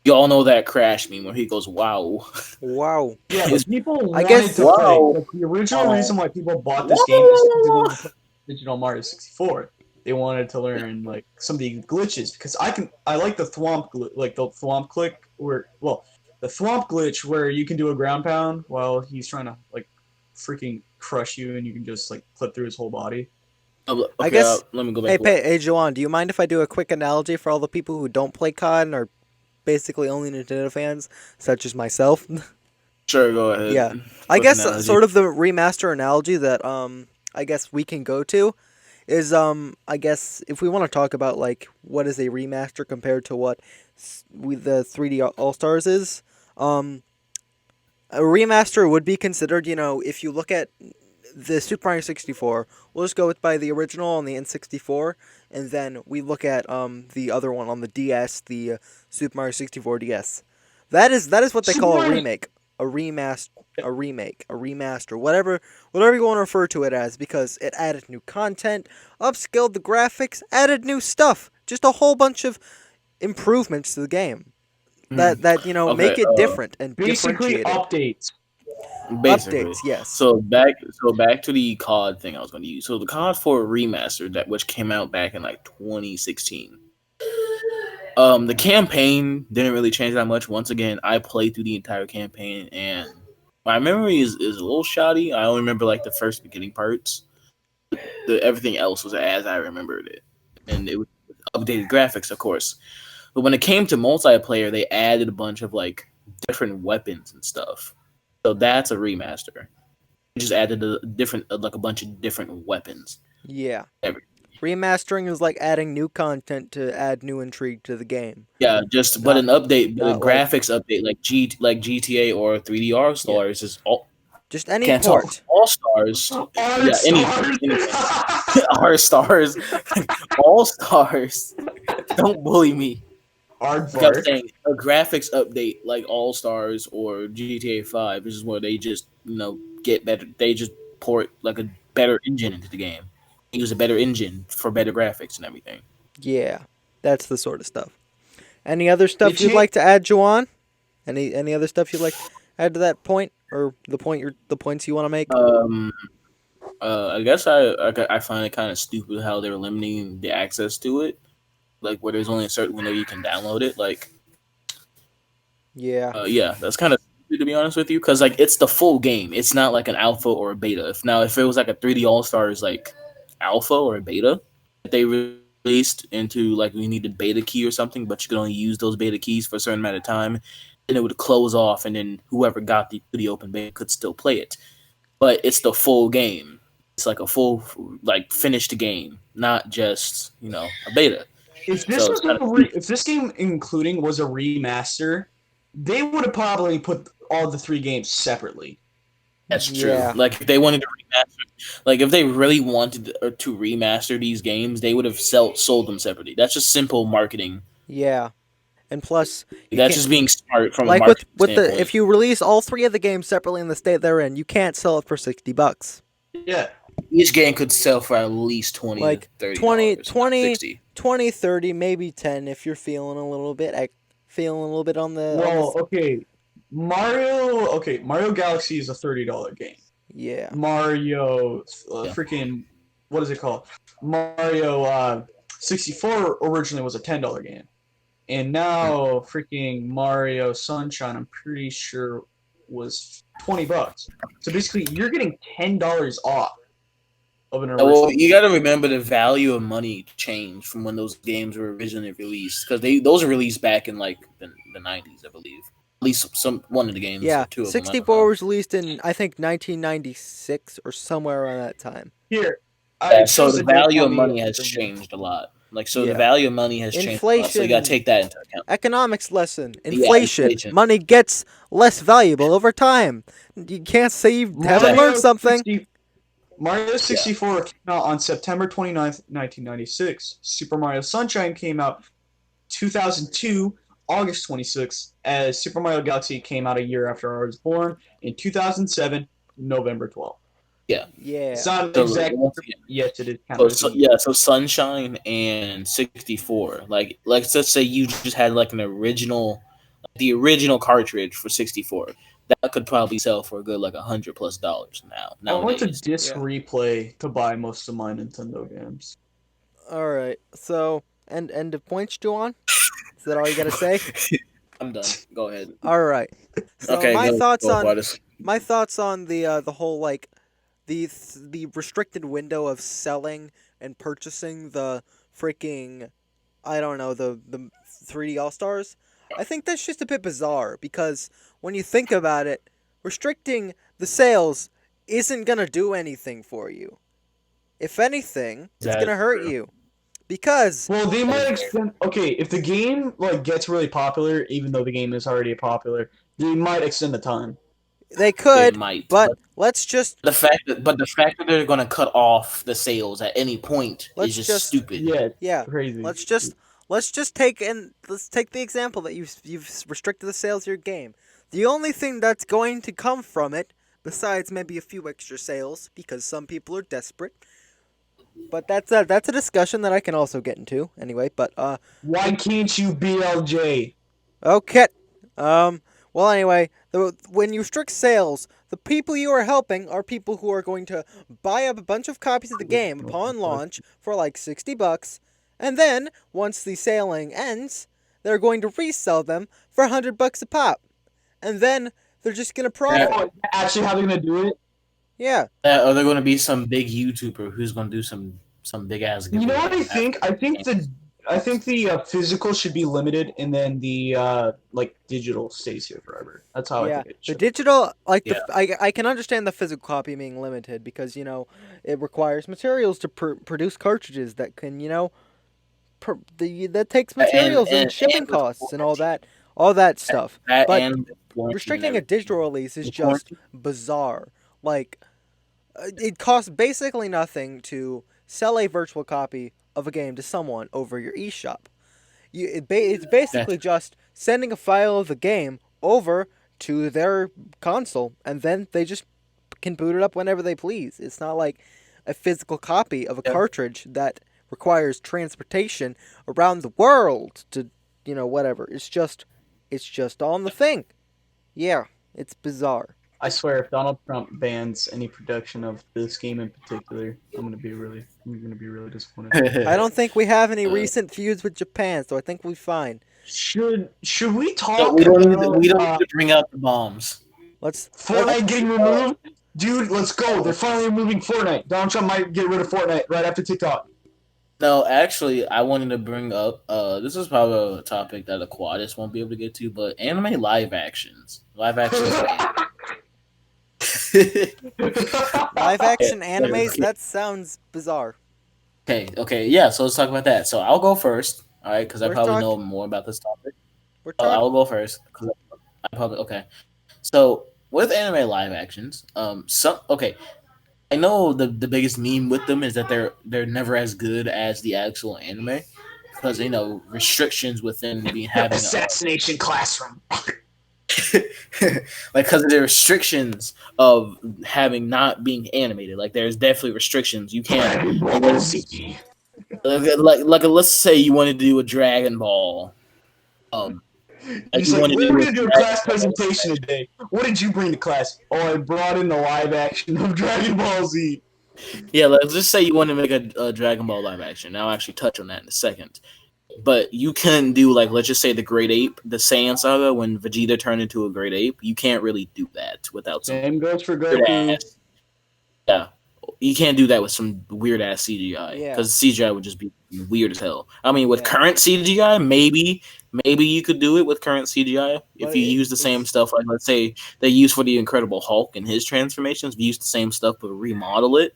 y'all know that Crash meme where he goes, "Wow." Wow. Yeah, It's people I wanted guess to play. wow. Like, the original Wow. reason why people bought this game is because they Wow. wanted to play original Mario 64. They wanted to learn like some of the glitches because I like the like the thwomp click where the thwomp glitch where you can do a ground pound while he's trying to like freaking crush you and you can just like clip through his whole body. I Okay, guess. let me go back Hey, to what. Hey, Joanne, do you mind if I do a quick analogy for all the people who don't play COD and are basically only Nintendo fans, such as myself? Sure, go ahead. Yeah, I Quick guess analogy. sort of the remaster analogy that I guess we can go to is I guess if we want to talk about like what is a remaster compared to what the 3D All Stars is, um a remaster would be considered, if you look at the Super Mario 64, we'll just go with by the original on the N64, and then we look at the other one on the DS, the Super Mario 64 DS. That is what they Super call a Mario. remake, a remaster, a remake, a remaster, whatever you want to refer to it as, because it added new content, upscaled the graphics, added new stuff, just a whole bunch of improvements to the game Mhm. that Okay, make it different and Basically differentiate it. updates. basically. Updates, yes. So back to the COD thing I was going to use. So the COD 4 remaster that which came out back in like 2016. The campaign didn't really change that much. Once again, I played through the entire campaign and my memory is a little shoddy. I only remember like the first beginning parts. Everything else was as I remembered it. And it was updated graphics, of course. But when it came to multiplayer, they added a bunch of like different weapons and stuff. So that's a remaster. They just added a different, like a bunch of different weapons. Yeah. Every, Remastering is like adding new content to add new intrigue to the game. yeah, just but Not an update, but a not like graphics update like GTA or 3D All yeah. Stars is all. Just any Can't talk port. All Stars. Art Yeah, stars. anything. All Stars, All Stars. Don't bully me. Like I was Aardvark. saying, a graphics update like All Stars or GTA 5, this is where they just, get better. They just port like a better engine into the game. Use a better engine for better graphics and everything. Yeah. That's the sort of stuff. Any other They stuff you'd change. like to add, Juwan? Any other stuff you'd like to add to that point or the points you want to make? Um, I guess I find it kind of stupid how they're limiting the access to it. Like where there's only a certain window you can download it. Like, Yeah. yeah, that's kind of. to be honest with you, because like it's the full game. It's not like an alpha or a beta. If it was like a 3D All Stars like alpha or a beta that they released into like we needed beta key or something, but you could only use those beta keys for a certain amount of time, and it would close off, and then whoever got the open beta could still play it. But it's the full game. It's like a full like finished game, not just a beta. If this So it's was kind a of if this game including was a remaster, they would have probably put all the three games separately. that's true. Yeah. Like if they wanted to remaster, like if they really wanted to remaster these games, they would have sold them separately. That's just simple marketing. Yeah. And plus, you That's can't just being smart from a like with marketing the standpoint. if you release all three of the games separately in the state they're in, you can't sell it for $60. Yeah. Each game could sell for at least 20 to Like 30 20, dollars, 20, 60. 20, 30, maybe 10 if you're feeling a little bit on the Okay. Mario Galaxy is a $30 game. yeah. Mario, Yeah. freaking, what is it called? Mario 64 originally was a $10 game. And now freaking Mario Sunshine, I'm pretty sure was $20. So basically, you're getting $10 off of an Well, original. you got to remember the value of money changed from when those games were originally released because those were released back in like the 90s, I believe. At least one of the games Yeah, or two of them. I don't 64 know. was released in I think 1996 or somewhere around that time. Here, Yeah, it so shows the the date value on of the money has screen. changed a lot. Like so, the Yeah. value of money has changed a lot. So you got to Inflation, take that into account. economics lesson, Yeah, inflation. Money gets less valuable over time. You can't say you haven't Mario learned something. Mario 64 came out on September 29th, 1996. Super Mario Sunshine came out 2002, August 26th, as Super Mario Galaxy came out a year after I was born in 2007, November 12th. Yeah. Yeah. It's not So exact. once again, Yes, it is kind of. so Sunshine and 64. Like let's say you just had like the original cartridge for 64. That could probably sell for a good like $100+ I went to nowadays. Disc Yeah. Replay to buy most of my Nintendo games. All right. So, end of points, Jawan? Is that all you got to say? I'm done. Go ahead. All right. So Okay, my thoughts go, on Vardas. the whole like the restricted window of selling and purchasing the freaking I don't know the 3D All Stars. I think that's just a bit bizarre because when you think about it, restricting the sales isn't gonna do anything for you. If anything, it's That gonna is hurt true. you because Well, they That might is extend. Okay, if the game like gets really popular, even though the game is already popular, they might extend the time. they They could. might, But let's just the fact that they're going to cut off the sales at any point is let's just just stupid. Yeah, yeah. crazy. Let's just take the example that you've restricted the sales of your game. The only thing that's going to come from it, besides maybe a few extra sales, because some people are desperate. But that's a discussion that I can also get into anyway. But Why can't you BLJ? okay. Well, anyway, when you restrict sales, the people you are helping are people who are going to buy up a bunch of copies of the game upon launch for like $60, and then once the sailing ends, they're going to resell them for $100 a pop, and then they're just gonna profit. Oh, actually, how they're gonna do it? Yeah, Are there going to be some big YouTuber who's going to do some big ass You know giveaway what I think? after? I think the physical should be limited, and then the like digital stays here forever. That's how I yeah. think it The should. digital, like Yeah. I can understand the physical copy being limited because it requires materials to produce cartridges that can that takes materials and shipping with costs and all that stuff. that But and warranty and restricting a everything. digital release is With just warranty, bizarre. Like it costs basically nothing to sell a virtual copy of a game to someone over your eShop. It's basically just sending a file of the game over to their console, and then they just can boot it up whenever they please. It's not like a physical copy of a Yeah. cartridge that requires transportation around the world to, whatever. It's just on the thing. Yeah, it's bizarre. I swear, if Donald Trump bans any production of this game in particular, I'm gonna be really disappointed. I don't think we have any Uh, recent feuds with Japan, so I think we'll be fine. Should we no, talk about we don't need to bring out the bombs. Let's Fortnite getting removed? Dude, let's go. They're finally removing Fortnite. Donald Trump might get rid of Fortnite right after TikTok. No, actually, I wanted to bring up. This is probably a topic that Aquatis won't be able to get to, but anime live actions of anime. live action Yeah, animes. okay. That sounds bizarre. Okay, yeah. So let's talk about that. So I'll go first, all right, because I We're probably talk. know more about this topic. We're I talk. will go first. 'Cause I probably okay. So with anime live actions, some okay. I know the biggest meme with them is that they're never as good as the actual anime because restrictions within being having Assassination Classroom. like because of the restrictions of having not being animated. Like there's definitely restrictions. You can't Dragon Ball Z. like let's say you wanted to do a Dragon Ball. Um, He's you like, wanted to we're do a gonna do a Dragon class Ball. presentation today. What did you bring to class? Oh, I brought in the live action of Dragon Ball Z. Yeah, let's just say you want to make a Dragon Ball live action. I'll actually touch on that in a second. But you couldn't do like let's just say the Great Ape, the Saiyan saga when Vegeta turned into a Great Ape. You can't really do that without some Same goes for weird Goku. ass. Yeah, you can't do that with some weird ass CGI Yeah. because CGI would just be weird as hell. I mean, with Yeah. current CGI, maybe you could do it with current CGI if But you use the same stuff. Like let's say they use for the Incredible Hulk and his transformations, if you use the same stuff but remodel it.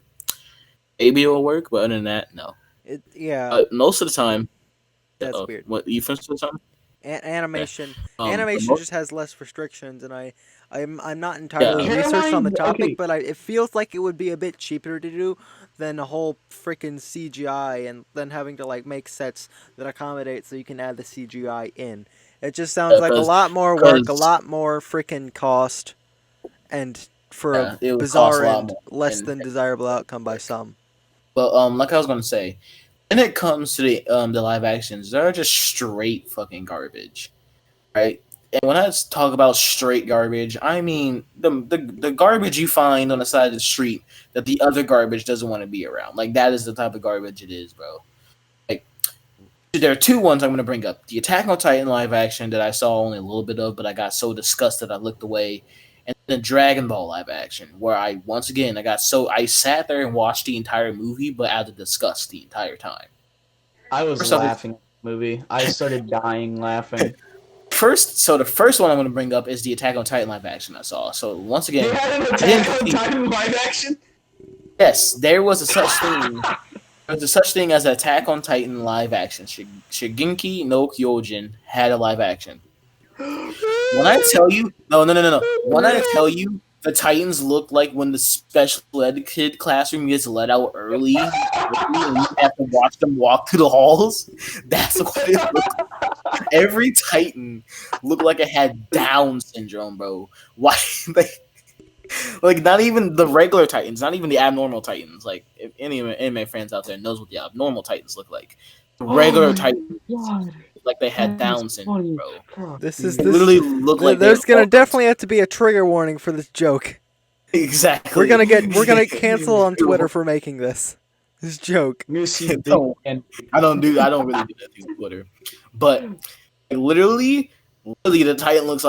Maybe it'll work, but other than that, no. Yeah. Most of the time, That's weird. what you finished the time? Okay. Animation But animation just has less restrictions, and I'm not entirely yeah, researched on the Caroline, topic, okay, but it feels like it would be a bit cheaper to do than a whole freaking CGI and then having to like make sets that accommodate so you can add the CGI in. It just sounds like a lot more work, a because lot more freaking cost, and for a it would cost a bizarre lot and more. less And than desirable outcome by some. but like I was gonna say, when it comes to the live actions, they're just straight fucking garbage, right? And when I talk about straight garbage, I mean the garbage you find on the side of the street that the other garbage doesn't want to be around. Like that is the type of garbage it is, bro. Like there are two ones I'm going to bring up. The Attack on Titan live action that I saw only a little bit of, but I got so disgusted I looked away. And the Dragon Ball live action, where I sat there and watched the entire movie, but out of disgust the entire time. I was First off, laughing at the movie. I started dying laughing. the first one I'm going to bring up is the Attack on Titan live action I saw. So once They again, had an I didn't Attack on see. Titan live action? Yes, there was a such thing. There was a such thing as Attack on Titan live action. Shigenki no Kyojin had a live action. When I tell you, no. When I tell you, the Titans look like when the special ed kid classroom gets let out early, and you have to watch them walk through the halls. That's what it looked like. Every Titan looked like it had Down syndrome, bro. Why? Like not even the regular Titans, not even the abnormal Titans. Like if any anime fans out there knows what the abnormal Titans look like, the regular Titans God, look like they had that is Down syndrome, funny. bro. This They is literally look like There's they're gonna definitely have to be a trigger warning for this joke. exactly. We're gonna cancel on Twitter for making this joke. I'm gonna see big No, and I don't really do that thing on Twitter, but literally, the Titan looks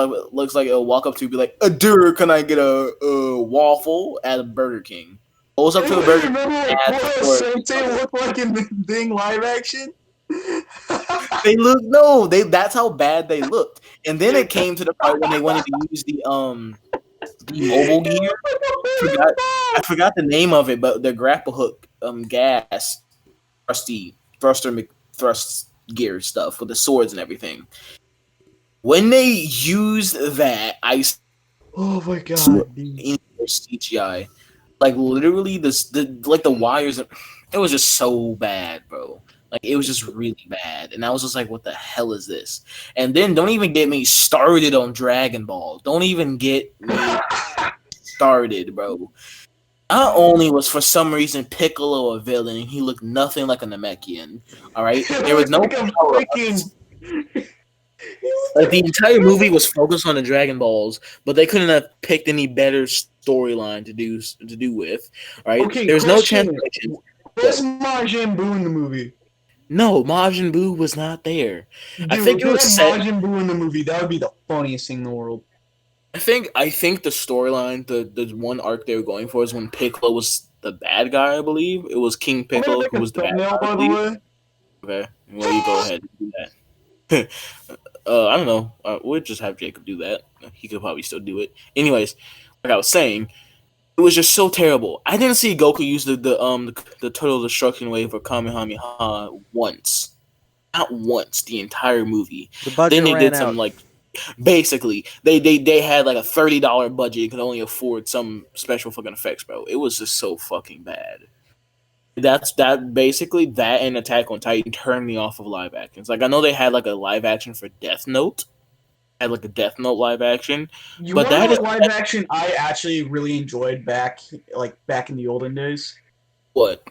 like it'll walk up to you and be like, "Dude, can I get a waffle at a Burger King?" Goes up to a Burger King. remember like asks what for Sensei looked like in the Ding live action? They look no, they that's how bad they looked. And then it came to the part when they wanted to use the mobile gear. Forgot I forgot the name of it, but the grapple hook gas thrust gear stuff with the swords and everything. When they used that, I Oh my saw god, dude. in CGI. Like literally the wires it was just so bad, bro. Like it was just really bad. And I was just like, what the hell is this? And then don't even get me started on Dragon Ball. Don't even get me started, bro. Not only was for some reason Piccolo a villain, he looked nothing like a Namekian. All right, there was no like a power freaking Like the entire movie was focused on the Dragon Balls, but they couldn't have picked any better storyline to do with. Right? Okay, There's no question. translation. Was What? Majin Buu in the movie? No, Majin Buu was not there. I Dude, think if it they was had set. Majin Buu in the movie, that would be the funniest thing in the world. I think the storyline, the one arc they were going for is when Piccolo was the bad guy. I believe it was King I'm gonna Piccolo make who a was the bad thumbnail, guy. I by the believe. way. Okay, well you go ahead and do that. I don't know. We'll just have Jacob do that. He could probably still do it. Anyways, like I was saying, it was just so terrible. I didn't see Goku use the total destruction wave or Kamehameha once. Not once the entire movie. The Then budget they ran did some out. like basically they had like a $30 budget and could only afford some special fucking effects, bro. It was just so fucking bad. That basically that and Attack on Titan turned me off of live actions. Like I know they had like a live action for Death Note, had like a Death Note live action, You but want to know that is what live action I actually really enjoyed back in the olden days? what.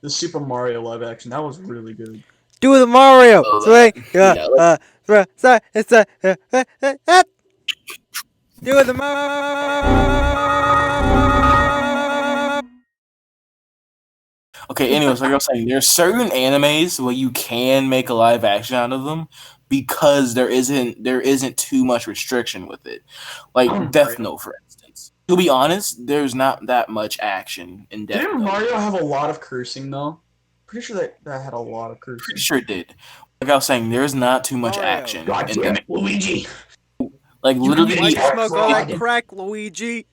The Super Mario live action. That was really good. Do the Mario. Swing. Yeah, like, It's do the Mario. okay. Anyways, like I was saying, there's certain animes where you can make a live action out of them because there isn't too much restriction with it. Like Oh, Death Mario. Note, for instance. To be honest, there's not that much action in Death Didn't Note. Mario have a lot of cursing though? Pretty sure that had a lot of Pretty cursing. sure it did. Like I was saying, there's not too much Mario. action God in damn Death it, Luigi! Like You literally, Why'd you idiot. smoke all that Fraud. crack, Luigi?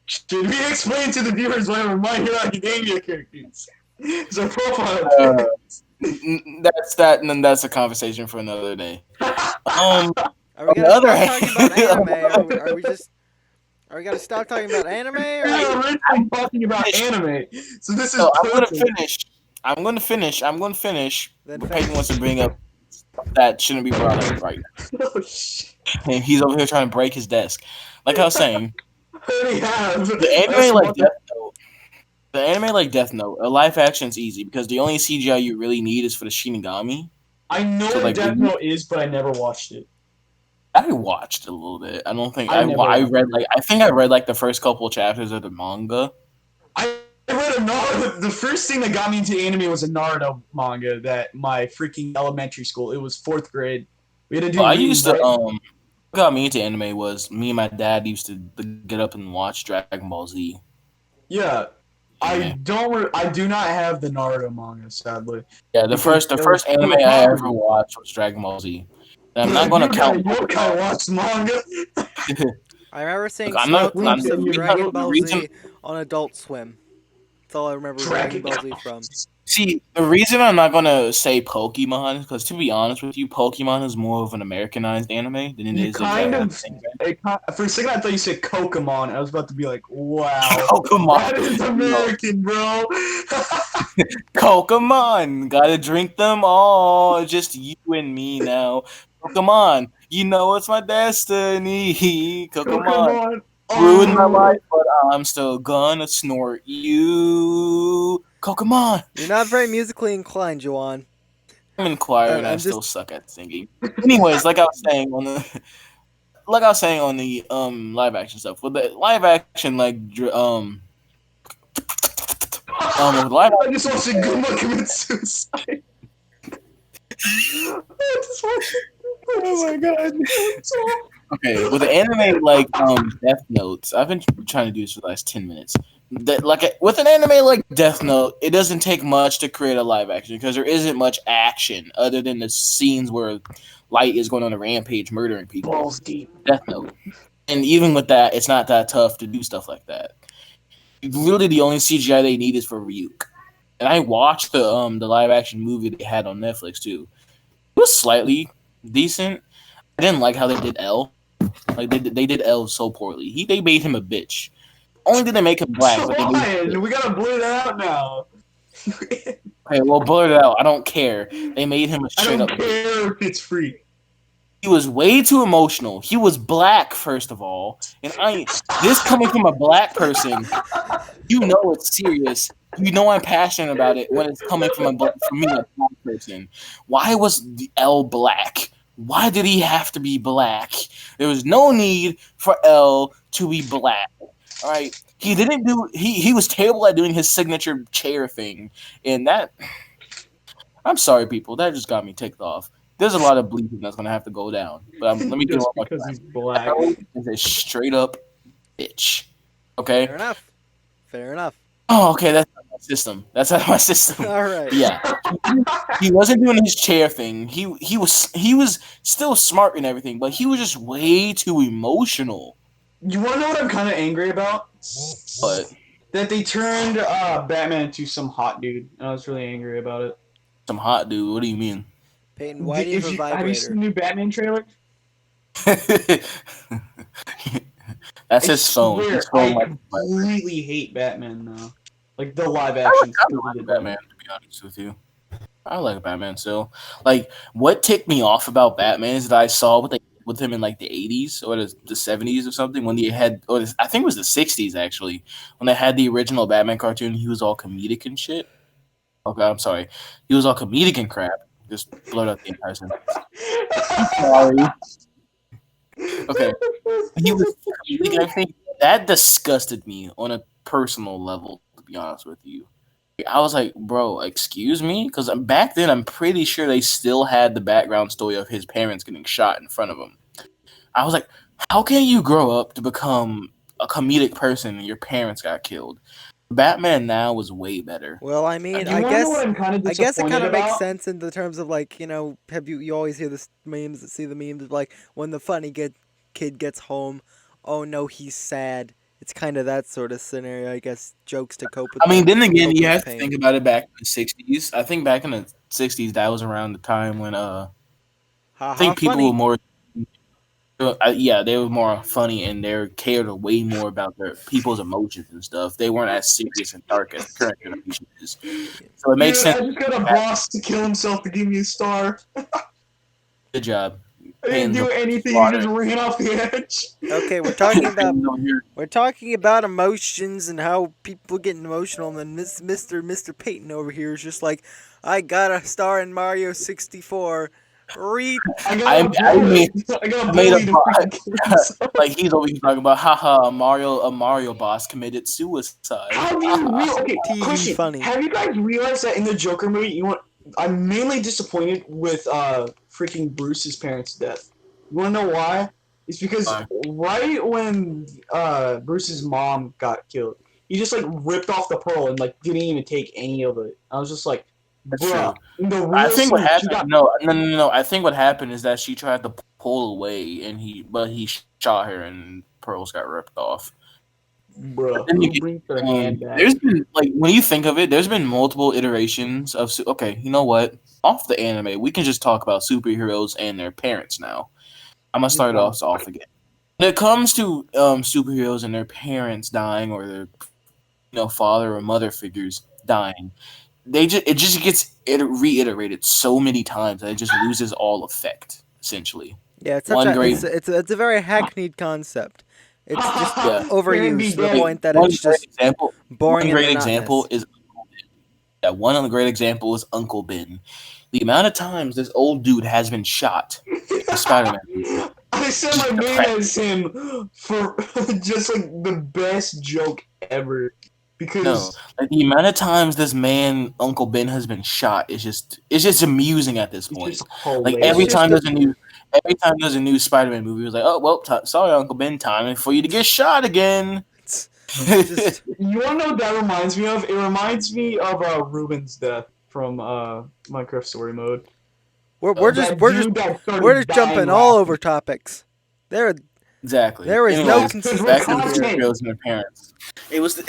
Should we explain to the viewers why we're My Hero Academia characters? It's our profile uh, pic. that's that, and then that's a conversation for another day. On Are we the gonna other stop hand, talking about anime? Are we just? Are we gonna stop talking about anime? We're Or not originally talking about finish. anime, so this is So I'm gonna perfect. finish. I'm gonna finish. Then But Peyton wants to finish. bring up that shouldn't be brought up right Oh shit. now. And he's over here trying to break his desk. Like I was saying, I already have. the That's anime like what Death Note, the anime like Death Note, a live action's easy because the only CGI you really need is for the Shinigami. I know So what like Death when you, Note is, but I never watched it. I watched a little bit. I don't think I never I watched read it. like I think I read like the first couple of chapters of the manga. I read a Naruto. The first thing that got me into anime was a Naruto manga that my freaking elementary school. It was fourth grade. We had to Well, do I reading, used to right? what got me into anime was me and my dad used to get up and watch Dragon Ball Z Yeah. anime. I do not have the Naruto manga, sadly, Yeah, the because first the it was first anime too I ever popular. watched was Dragon Ball Z. And I'm But not you gonna got count yokai Pokemon. watch manga. I remember Look, seeing small clips said of you Dragon don't- the Ball reason Z on Adult Swim. That's all I remember Dragon Dragon Ball Z from. see the reason I'm not gonna say Pokemon is because to be honest with you, Pokemon is more of an Americanized anime than it You is a kind of. Japanese anime. For a second, I thought you said Kokomon. I was about to be like, wow. That is Pokemon, no. American, bro. Pokemon, gotta drink them all. Just you and me now. Pokemon, you know it's my destiny. Pokemon, Pokemon. ruined my Oh. life, but I'm still gonna snort you. Pokemon. You're not very musically inclined, Jawan. I'm in choir and I I'm still just. suck at singing. Anyways, like I was saying on the live action stuff. With the live action with live I just watched a Guma commit suicide. I just watched Oh my god. it. Okay, with the anime like Death Notes, I've been trying to do this for the last 10 minutes. With an anime like Death Note, it doesn't take much to create a live action because there isn't much action other than the scenes where Light is going on a rampage murdering people. Balls deep. Death Note, and even with that, it's not that tough to do stuff like that. Literally, the only CGI they need is for Ryuk. And I watched the live action movie they had on Netflix too. It was slightly decent. I didn't like how they did L. Like they did L so poorly. They made him a bitch. Only did they make him black, but they made him a bitch. We gotta blur that out now. Okay, well, blur it out. I don't care. They made him a I straight don't up bitch. care if it's free. He was way too emotional. He was black, first of all, and this coming from a black person, you know it's serious. You know I'm passionate about it when it's coming from from me, a black person. Why was the L black? Why did he have to be black? There was no need for L to be black. All right, he didn't do. He was terrible at doing his signature chair thing, and that. I'm sorry, people. That just got me ticked off. There's a lot of bleeping that's gonna have to go down, but let me do it Just one more because time. he's black. L is a straight up bitch. Okay. Fair enough. Fair enough. Oh, okay. That's out of my system. That's out of my system. All right. But yeah, he wasn't doing his chair thing. He was still smart and everything, but he was just way too emotional. You want to know what I'm kind of angry about? But That they turned Batman into some hot dude. I was really angry about it. some hot dude. What do you mean? Peyton, why do you have a Have you seen vibrator? the new Batman trailer? That's I his phone. swear, His phone I completely hate Batman now. Like the live I action. like Batman, to be honest with you. I like Batman still. Like, what ticked me off about Batman is that I saw what they did with him in like the 80s or the 70s or something when they had, I think it was the 60s actually, when they had the original Batman cartoon. He was all comedic and shit. Okay, I'm sorry. He was all comedic and crap. Just blurred out the entire sentence. I'm sorry. Okay. He was comedic and everything. That disgusted me on a personal level, to be honest with you. I was like, bro, excuse me? Because back then, I'm pretty sure they still had the background story of his parents getting shot in front of him. I was like, how can you grow up to become a comedic person and your parents got killed? Batman now was way better. Well, I mean, Do you want to know what I'm kind of I guess it disappointed kind of makes about? sense in the terms of like, have you always hear this see the memes of like when the kid gets home, oh no, he's sad. It's kind of that sort of scenario, I guess. Jokes to cope with I mean, then again, cope you with have to pain. think about it back in the 60s. I think back in the 60s, that was around the time when I Haha, think people were funny. more yeah, they were more funny and they cared way more about their people's emotions and stuff. They weren't as serious and dark as the current generation is. So it makes Dude, sense. I just got a boss to kill himself to give me a star. Good job. I didn't Payton's do over anything. He just slaughtering. ran off the edge. Okay, Payton's over here. we're talking about emotions and how people get emotional, and then Mr. Peyton over here is just like, I got a star in Mario 64. Read. I I, got a I bullet. made I got I a made a bully to freaking kill himself. like he's over here talking about haha a Mario boss committed suicide. Have you real okay? TV Question: funny. Have you guys realized that in the Joker movie, I'm mainly disappointed with freaking Bruce's parents' death. You wanna know why? It's because Why? right when Bruce's mom got killed, he just like ripped off the pearl and like didn't even take any of it. I was just like, That's bruh. true. In the I real think what scene, she happened. got No. I think what happened is that she tried to pull away, and he shot her, and pearls got ripped off. But bruh. then you Who get, brings their hand back? there's been like when you think of it, there's been multiple iterations of. Okay, you know what? Off the anime, we can just talk about superheroes and their parents now. I'm gonna start Okay. off again. When it comes to superheroes and their parents dying, or their father or mother figures dying, it just gets reiterated so many times that it just loses all effect. Essentially, Yeah, it's such one a great it's a very hackneyed concept. It's just yeah, Parent be overused to the dead. like point that it's just boring one and great example monotonous. is one great example is Uncle Ben. The amount of times this old dude has been shot in Spider-Man movie, I said just my name depressing. as him for just like the best joke ever. No, Because like the amount of times this man Uncle Ben has been shot is just amusing at this it's point. just Like It's hilarious. just every time there's a new Spider-Man movie, it was like, oh well, sorry Uncle Ben, time for you to get shot again. it's just You wanna know what that reminds me of? It reminds me of Ruben's death from Minecraft Story Mode. That dude that we're started just dying jumping all laughing. over topics. There Exactly. there is no Anyways, Because we're back to the consistency here. content. superheroes and their parents.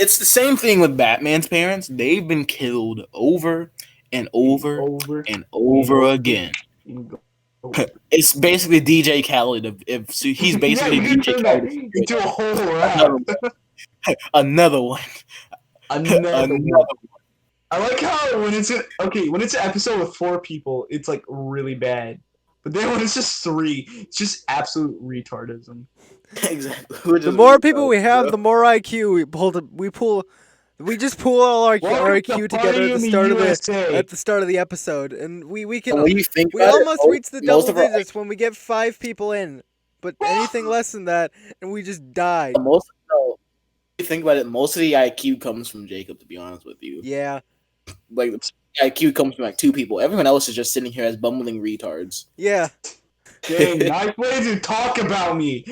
It's the same thing with Batman's parents. They've been killed over and And over over and and over over again. and over. It's basically DJ Khaled. So he's Yeah, basically you can DJ turn that Khaled. into a whole rap. Another one. Another one. Another one. Another. I like how when it's an episode with 4 people, it's like really bad. But then when it's just 3, it's just absolute retardism. Exactly. We're The just more people we retarded, have, bro. the more IQ we pull. We just pull all our Welcome to IQ together Party at the in the start of USA. the episode, and we can When you think we about it, almost reach the most double of our digits when we get 5 people in, but anything less than that, and we just died. most no, you think about it, most of the IQ comes from Jacob. To be honest with you, Yeah, like the IQ comes from like 2 people. Everyone else is just sitting here as bumbling retards. yeah. Dang, nice way to talk about me.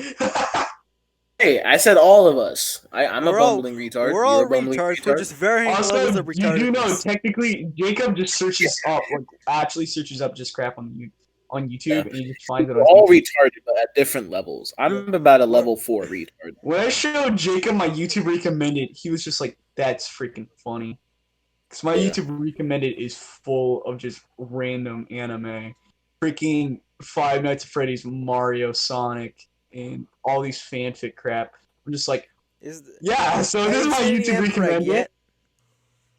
Hey, I said all of us. I'm a We're all bumbling retard. we're You're all a bumbling retards. We're retard. just varying Also, levels of you do know retardedness. technically Jacob just searches up, like actually searches up just crap on YouTube, Yeah. and he just finds it We're on all YouTube. retarded, but at different levels. I'm about a level 4 retard. When I showed Jacob my YouTube recommended, he was just like, "That's freaking funny." Because my Yeah. YouTube recommended is full of just random anime, freaking Five Nights at Freddy's, Mario, Sonic, and all these fanfic crap. I'm just like, yeah. So this is my YouTube recommended. Yet.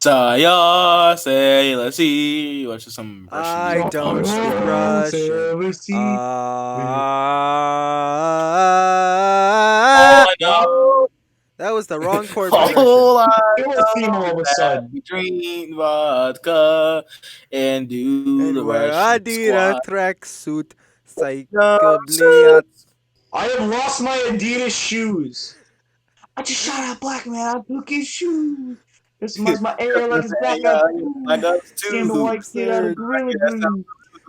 Saya say, let's see. Watch some Russian I music. don't speak Russian. All I know, That was the wrong chord all progression. I It was theme all of a know sudden. we drink vodka and do the And wear Russian Adidas squat. tracksuit, No, psychobliat. I have lost my Adidas shoes. I just shot a black man. I took his shoes. This is my air like a black guy. I got Scam the two. white kid out of Gorilla Glue.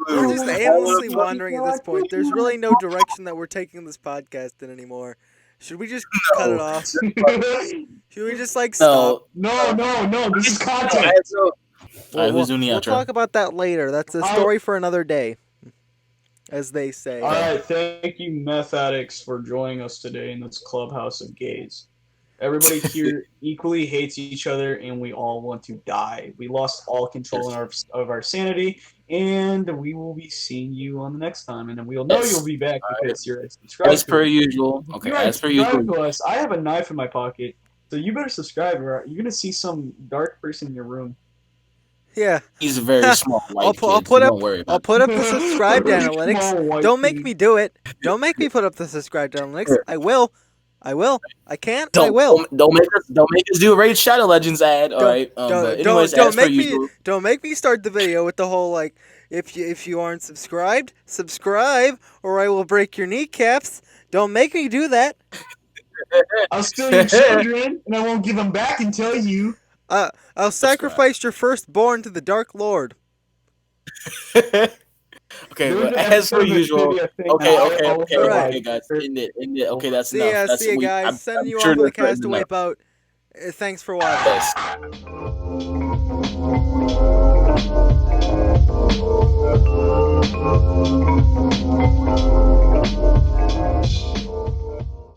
We're just Oh, aimlessly oh, wandering at this point. There's really no direction that we're taking this podcast in anymore. Should we just cut it off? Should we just like stop? No. This is content. Alright, who's doing the We'll outro? talk about that later. That's a story for another day, as they say. Alright, thank you, meth addicts, for joining us today in this clubhouse of gays. Everybody here equally hates each other, and we all want to die. We lost all control of our sanity, and we will be seeing you on the next time. And then we'll know you'll be back because you're subscribed. As per usual. Okay, as per usual. To us. I have a knife in my pocket, so you better subscribe, or you're gonna see some dark person in your room. Yeah. He's a very small white kid, I'll so don't worry about I'll put up the subscribe analytics. Don't make me do it. Don't make me put up the subscribe analytics. I will. I can't. I will. Don't make us do a Raid Shadow Legends ad. All right. But anyways, as per usual. Don't make me start the video with the whole like, if you aren't subscribed, subscribe, or I will break your kneecaps. Don't make me do that. I'll steal your children, and I won't give them back until you. I'll sacrifice your firstborn to the Dark Lord. Okay, but as per usual. Okay, guys, end it. Okay, that's enough. See ya, guys. Sending you off with the castaway boat. Thanks for watching.